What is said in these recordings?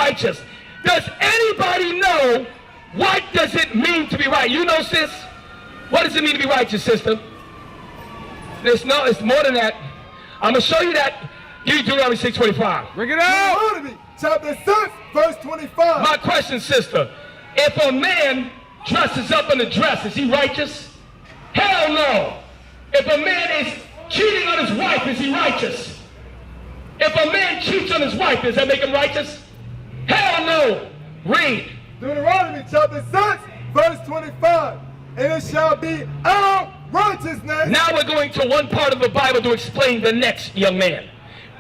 righteous. Does anybody know what does it mean to be right? You know, sis? What does it mean to be righteous, sister? It's more than that. I'm going to show you that. Give you Deuteronomy 6:25. Bring it out. Deuteronomy chapter 6, verse 25. My question, sister, if a man dresses up in a dress, is he righteous? Hell no. If a man is cheating on his wife, is he righteous? If a man cheats on his wife, does that make him righteous? Hell no. Read. Deuteronomy chapter 6, verse 25. And it shall be our righteousness. Now we're going to one part of the Bible to explain the next, young man.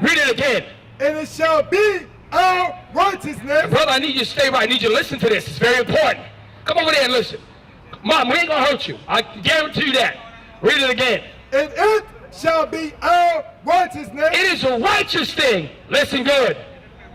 Read it again. And it shall be our righteousness. Brother, I need you to stay right. I need you to listen to this. It's very important. Come over there and listen. Mom, we ain't going to hurt you. I guarantee you that. Read it again. And it shall be our righteousness. It is a righteous thing. Listen good.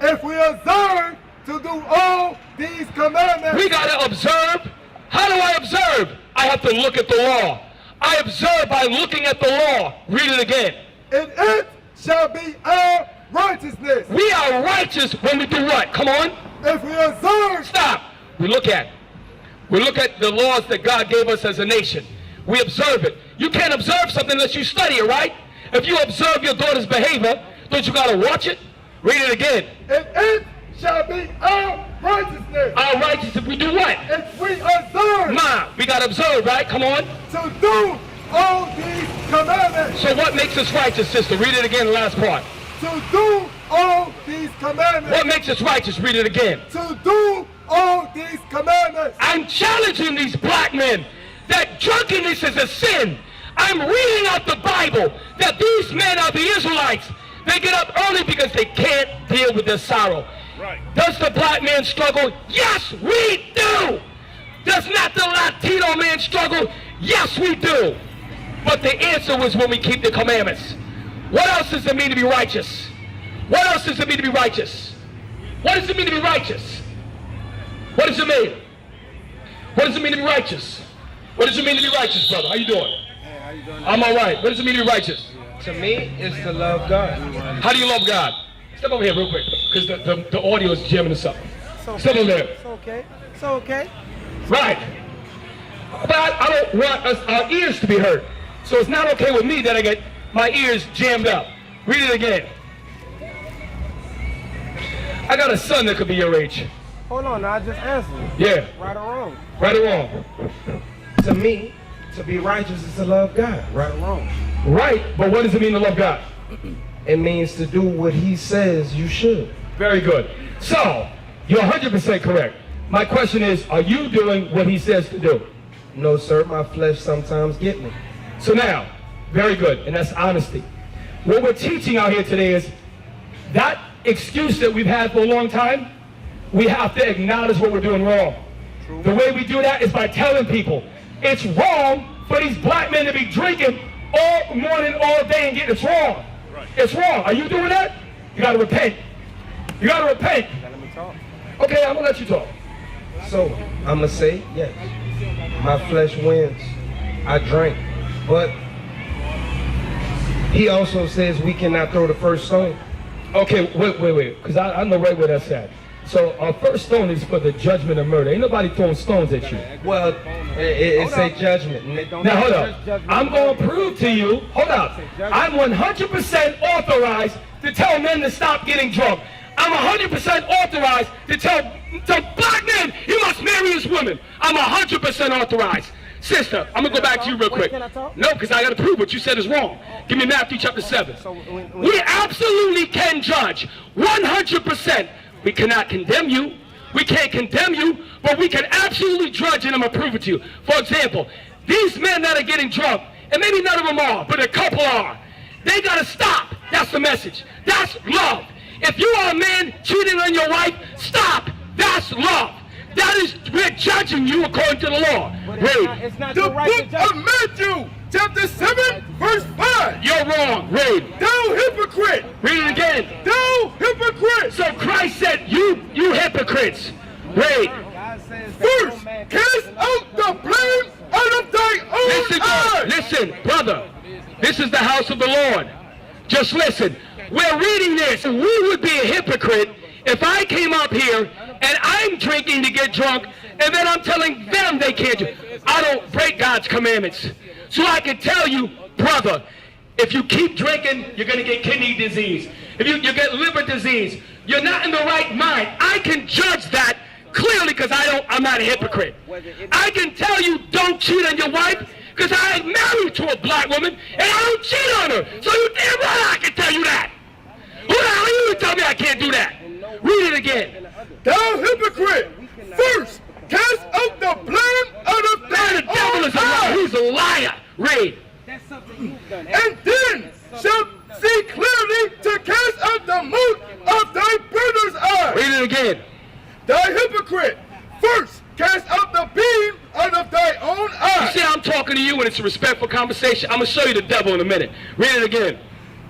If we observe to do all these commandments. We got to observe. How do I observe? I have to look at the law. I observe by looking at the law. Read it again. And it shall be our righteousness. We are righteous when we do what? Come on. If we observe. Stop. We look at the laws that God gave us as a nation. We observe it. You can't observe something unless you study it, right? If you observe your daughter's behavior, don't you got to watch it? Read it again. And it shall be our righteousness. Our righteousness if we do what? If we observe. Ma, we got to observe, right? Come on. To do all these commandments. So what makes us righteous, sister? Read it again, the last part. To do all these commandments. What makes us righteous? Read it again. To do all these commandments. I'm challenging these black men that drunkenness is a sin. I'm reading out the Bible that these men are the Israelites. They get up early because they can't deal with their sorrow. Right. Does the black man struggle? Yes, we do. Does not the Latino man struggle? Yes, we do. But the answer was when we keep the commandments. What else does it mean to be righteous? What else does it mean to be righteous? What does it mean to be righteous? What does it mean? What does it mean to be righteous? What does it mean to be righteous, brother? How you doing? Hey, how you doing? I'm all right. What does it mean to be righteous? To me, it's to love God. How do you love God? Step over here real quick, because the audio is jamming us up. Step over there. It's okay. It's okay. Right. But I don't want our ears to be hurt. So it's not okay with me that I get my ears jammed up. Read it again. I got a son that could be your age. Hold on, now I just answered. Yeah. Right or wrong? Right or wrong? To me, to be righteous is to love God. Right or wrong? Right, but what does it mean to love God? It means to do what He says you should. Very good. So, you're 100% correct. My question is, are you doing what He says to do? No, sir, my flesh sometimes get me. So now, very good, and that's honesty. What we're teaching out here today is that excuse that we've had for a long time, we have to acknowledge what we're doing wrong. The way we do that is by telling people it's wrong for these black men to be drinking all morning, all day, and it's wrong. Right. It's wrong. Are you doing that? You got to repent. You got to repent. Let me talk. Okay, I'm going to let you talk. So, I'm going to say, yes, my flesh wins. I drank. But He also says we cannot throw the first stone. Okay, wait, because I know right where that's at. So our first stone is for the judgment of murder. Ain't nobody throwing stones at you. Well, it's a judgment. Now hold up. I'm going to prove to you, hold up. I'm 100% authorized to tell men to stop getting drunk. I'm 100% authorized to tell black men he must marry his women. I'm 100% authorized. Sister, I'm going to go back to you real quick. No, because I got to prove what you said is wrong. Give me Matthew chapter 7. We absolutely can judge 100%. We cannot condemn you. We can't condemn you, but we can absolutely judge and I'm going to prove it to you. For example, these men that are getting drunk, and maybe none of them are, but a couple are, they got to stop. That's the message. That's love. If you are a man cheating on your wife, stop. That's love. That is, we're judging you according to the law. Read. It's not The your right book to of judge. Matthew, chapter 7, verse 5. You're wrong. Read. Thou hypocrite. Read it again. Thou hypocrite. So Christ said, you hypocrites. Read. God says that First, no man cast out the blame out of thy own eyes. Listen, brother. This is the house of the Lord. Just listen. We're reading this, and we would be a hypocrite If I came up here and I'm drinking to get drunk, and then I'm telling them they can't do, I don't break God's commandments. So I can tell you, brother, if you keep drinking, you're going to get kidney disease. If you get liver disease, you're not in the right mind. I can judge that clearly because I'm not a hypocrite. I can tell you don't cheat on your wife because I am married to a black woman and I don't cheat on her. So you damn right I can tell you that. Who the hell are you to tell me I can't do that? Read it again. Thou hypocrite, first cast out the blame out of Man, the devil is a liar. He's a liar. Read. and then shalt see clearly to cast out the mote of thy brother's eye. Read it again. Thou hypocrite, first cast out the beam out of thy own You eye. see, I'm talking to you and it's a respectful conversation. I'm going to show you the devil in a minute. Read it again.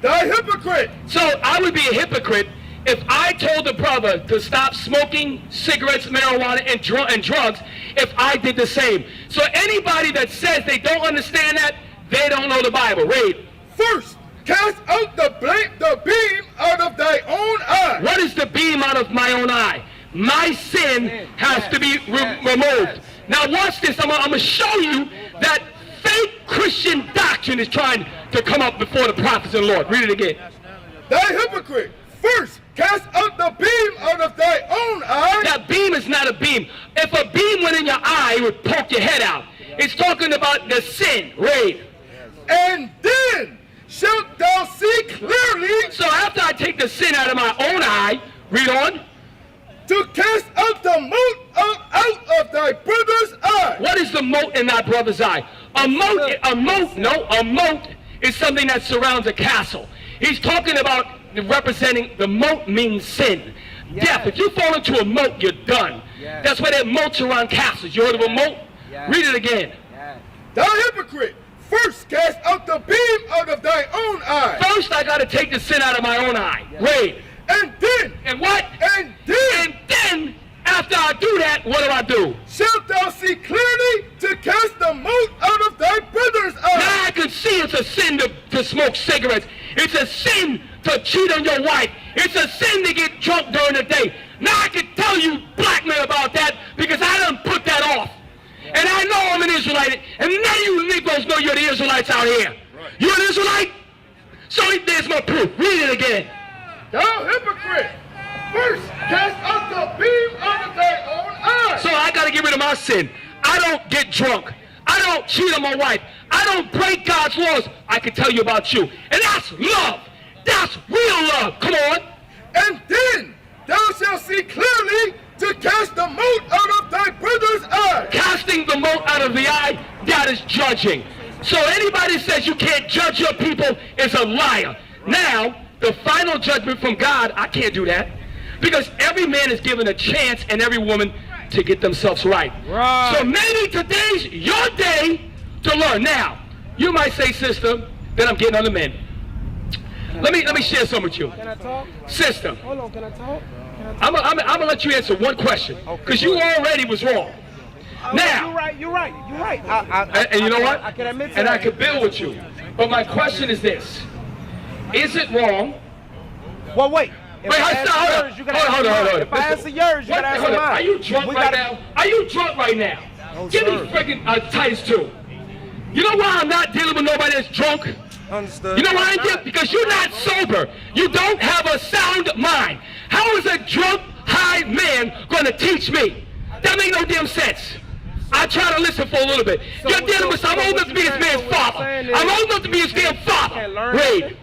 Thou hypocrite, So I would be a hypocrite if I told a brother to stop smoking cigarettes, marijuana, and drugs if I did the same. So anybody that says they don't understand that, they don't know the Bible. Read. first cast out the beam out of thy own eye. What is the beam out of my own eye? My sin has to be removed. Now watch this. I'm going to show you that fake Christian doctrine is trying to come up before the prophets and Lord. Read it again. Thy hypocrite, first cast out the beam out of thy own eye. That beam is not a beam. If a beam went in your eye, it would poke your head out. It's talking about the sin. Read. And then shalt thou see clearly So after I take the sin out of my own eye, read on. to cast out the mote out of thy brother's eye. What is the mote in thy brother's eye? A mote is something that surrounds a castle. He's talking about representing, the moat means sin. Death. If you fall into a moat, you're done. That's why they moats around castles. You heard of a moat? Read it again. Thou hypocrite, first cast out the beam out of thy own eye. First, I got to take the sin out of my own eye. Read. And then, And what? and then, And then, after I do that, what do I do? shalt thou see clearly to cast the mote out of thy brother's eye. Now I can see it's a sin to smoke cigarettes. It's a sin to cheat on your wife. It's a sin to get drunk during the day. Now I can tell you black men about that because I done put that off. And I know I'm an Israelite. And none of you Negroes know you're the Israelites out here. You're an Israelite? So there's my proof. Read it again. Thou hypocrite, first cast out the beam out of thy own eye. So I got to get rid of my sin. I don't get drunk. I don't cheat on my wife. I don't break God's laws. I can tell you about you. And that's love. That's real love. Come on. And then thou shalt see clearly to cast the mote out of thy brother's eye. Casting the mote out of the eye, that is judging. So anybody says you can't judge your people is a liar. Now, the final judgment from God, I can't do that. Because every man is given a chance and every woman to get themselves right. So maybe today's your day to learn. Now, you might say, sister, that I'm getting on the men. Let me share some with you. Can I talk? Sister, Hold on, can I talk? I'm gonna let you answer one question. Because you already was wrong. Now, You're right. and you know what? I can admit to and that. I can build with you. But my question is this. Is it wrong? Well, wait. If Wait, I hold answer on. yours, you gotta answer mine. If I answer yours, you gotta answer Hold on. mine. Are you drunk We right gotta- now? Are you drunk right now? No, Give me sir. freaking Titus 2. You know why I'm not dealing with nobody that's drunk? Understood. You know why I did? Because you're not sober. You don't have a sound mind. How is a drunk, high man going to teach me? That make no damn sense. I try to listen for a little bit. You're dealing with, I'm old enough to be this man's father. I'm old enough to be his damn father. Read.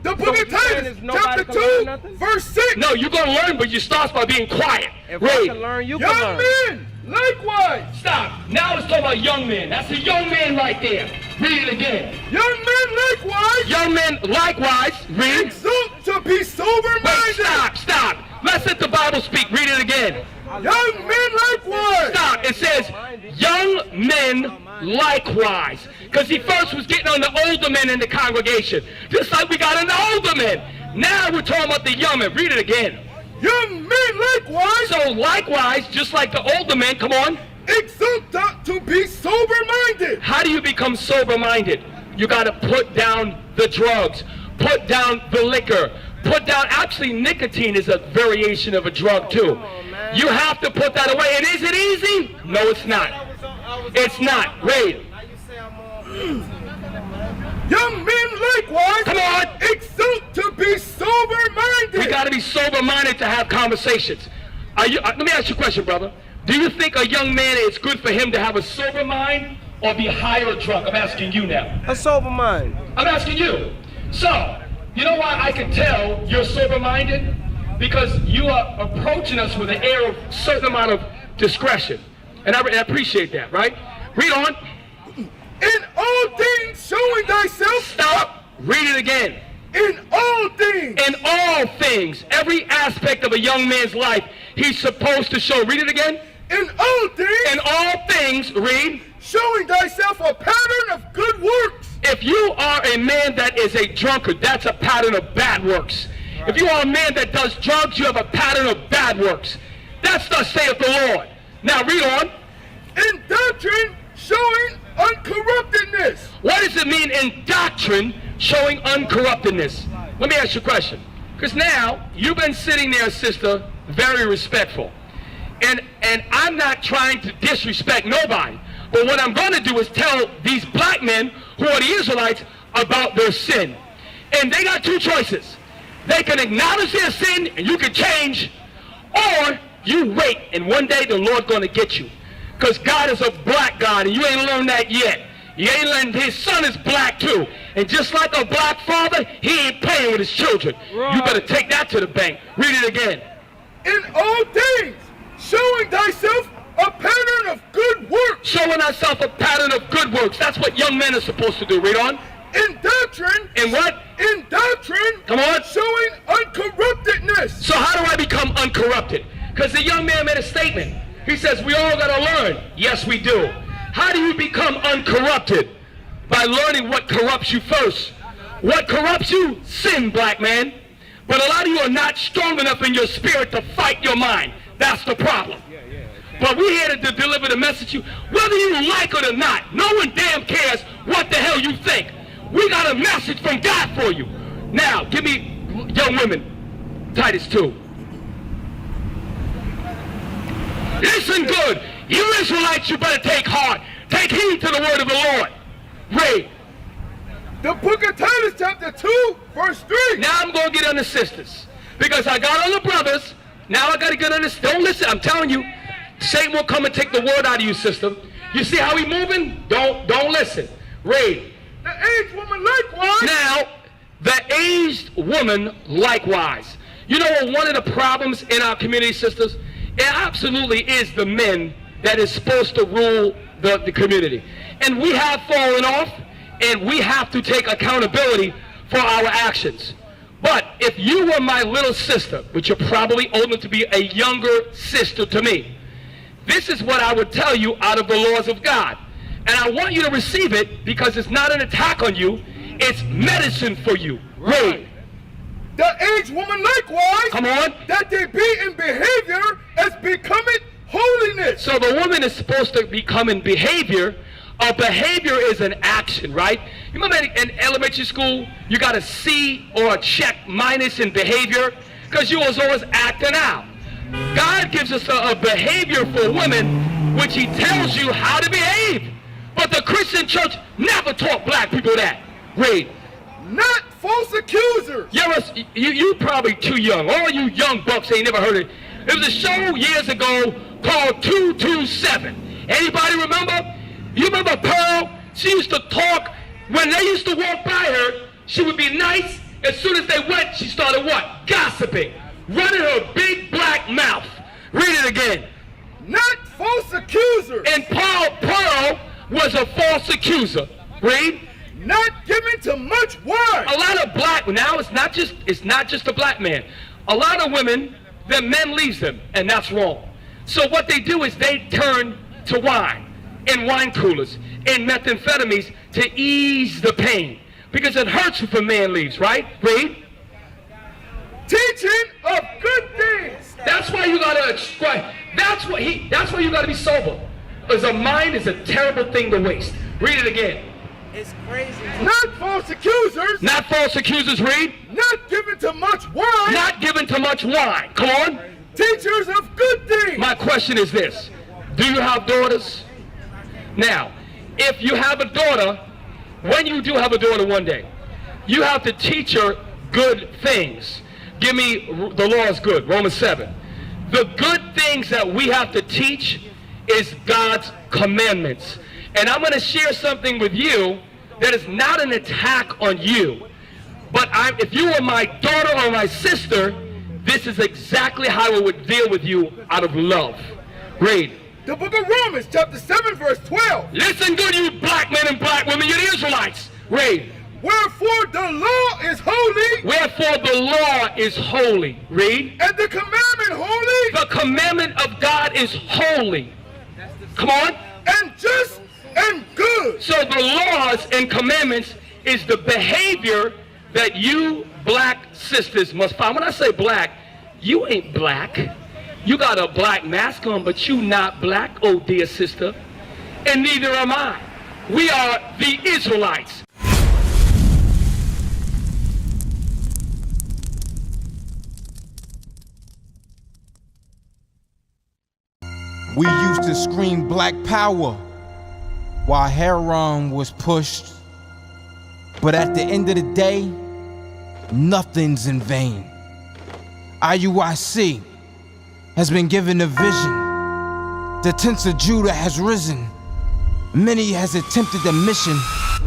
The book of what you're saying Titus, is nobody chapter can learn 2, nothing? verse 6. No, you're going to learn, but you start by being quiet. If I can Read. learn, you can Young learn. men, likewise. Stop. Now it's talking about young men. That's a young man right there. Read it again. Young men, likewise. Young men likewise. Read. Exhort to be sober-minded. Wait, stop. Let's let the Bible speak. Read it again. Young men, likewise. Stop. It says, young men likewise. Because he first was getting on the older men in the congregation. Just like we got on the older men. Now we're talking about the young men. Read it again. Young men, likewise. So likewise, just like the older men, come on. Exhort to be sober-minded. How do you become sober-minded? You got to put down the drugs. Put down the liquor. put down, actually nicotine is a variation of a drug too. You have to put that away. And is it easy? No, it's not. It's not. Read. Young men likewise, Come on. exhort to be sober-minded. We got to be sober-minded to have conversations. Let me ask you a question, brother. Do you think a young man, it's good for him to have a sober mind or be high or drunk? I'm asking you now. A sober mind. I'm asking you. So, you know why I can tell you're sober-minded? Because you are approaching us with an air of certain amount of discretion. And I appreciate that, right? Read on. In all things showing thyself. Stop. Read it again. In all things. In all things. Every aspect of a young man's life, he's supposed to show. Read it again. In all things. In all things, read. Showing thyself a pattern of good works. If you are a man that is a drunkard, that's a pattern of bad works. If you are a man that does drugs, you have a pattern of bad works. That's thus saith the Lord. Now read on. In doctrine showing uncorruptedness. What does it mean in doctrine showing uncorruptedness? Let me ask you a question. Because now, you've been sitting there, sister, very respectful. And I'm not trying to disrespect nobody. But what I'm going to do is tell these black men who are the Israelites about their sin. And they got two choices. They can acknowledge their sin and you can change, or you wait and one day the Lord's going to get you. Because God is a black God and you ain't learned that yet. You ain't learned his son is black too. And just like a black father, he ain't playing with his children. Right. You better take that to the bank. Read it again. In all things, showing thyself a pattern of good works. Showing thyself a pattern of good works. That's what young men are supposed to do. Read on. In doctrine. In what? In doctrine. Come on. Showing uncorruptedness. So how do I become uncorrupted? Because the young man made a statement. He says, we all got to learn. Yes, we do. How do you become uncorrupted? By learning what corrupts you first. What corrupts you? Sin, black man. But a lot of you are not strong enough in your spirit to fight your mind. That's the problem. But we're here to deliver the message to you, whether you like it or not. No one damn cares what the hell you think. We got a message from God for you. Now, give me, young women, Titus 2. Listen good. You Israelites, you better take heart. Take heed to the word of the Lord. Read. The book of Titus chapter 2, verse 3. Now I'm going to get on the sisters. Because I got on the brothers. Now I got to get on this. Don't listen. I'm telling you. Satan will come and take the word out of you, sister. You see how he moving? Don't listen. Read. The aged woman likewise. Now, the aged woman likewise. You know what one of the problems in our community, sisters? It absolutely is the men that is supposed to rule the community. And we have fallen off, and we have to take accountability for our actions. But if you were my little sister, which you're probably old enough to be a younger sister to me, this is what I would tell you out of the laws of God. And I want you to receive it because it's not an attack on you. It's medicine for you. Read. The aged woman likewise. Come on. That they be in behavior as becoming holiness. So the woman is supposed to become in behavior. A behavior is an action, right? You remember in elementary school, you got a C or a check minus in behavior because you was always acting out. God gives us a behavior for women, which he tells you how to behave. But the Christian church never taught black people that. Read. Not false accusers. You probably too young. All you young bucks ain't never heard it. There was a show years ago called 227. Anybody remember? You remember Pearl? She used to talk. When they used to walk by her, she would be nice. As soon as they went, she started what? Gossiping. Running her big black mouth. Read it again. Not false accusers. And Pearl was a false accuser. Read. Not given to much wine. A lot of black, now it's not just a black man. A lot of women, the men leaves them, and that's wrong. So what they do is they turn to wine, and wine coolers, and methamphetamines to ease the pain. Because it hurts if a man leaves, right? Read. Teaching of good things. That's why you gotta, that's why you gotta be sober. Because a mind is a terrible thing to waste. Read it again. It's crazy. Not false accusers. Not false accusers, read. Not given to much wine. Not given to much wine. Come on. Teachers of good things. My question is this. Do you have daughters? Now, if you have a daughter, when you do have a daughter one day, you have to teach her good things. Give me, the law is good, Romans 7. The good things that we have to teach is God's commandments. And I'm going to share something with you that is not an attack on you. But if you were my daughter or my sister, this is exactly how I would deal with you out of love. Read. The book of Romans, chapter 7, verse 12. Listen good, you black men and black women, you the Israelites. Read. Wherefore the law is holy. Wherefore the law is holy. Read. And the commandment holy. The commandment of God is holy. Come on. And just and good. So the laws and commandments is the behavior that you black sisters must follow. When I say black, you ain't black. You got a black mask on, but you not black, oh dear sister. And neither am I. We are the Israelites. We used to scream black power while heroin was pushed. But at the end of the day, nothing's in vain. IUIC has been given a vision. The tents of Judah has risen. Many has attempted the mission.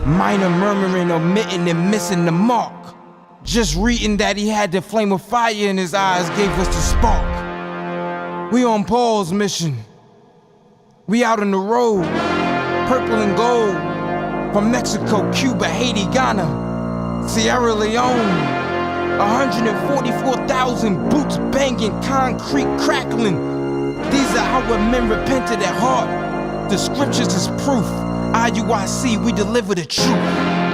Minor murmuring, omitting, and missing the mark. Just reading that he had the flame of fire in his eyes gave us the spark. We on Paul's mission. We out on the road, purple and gold. From Mexico, Cuba, Haiti, Ghana, Sierra Leone. 144,000 boots banging, concrete crackling. These are our men repented at heart. The scriptures is proof. IUIC, we deliver the truth.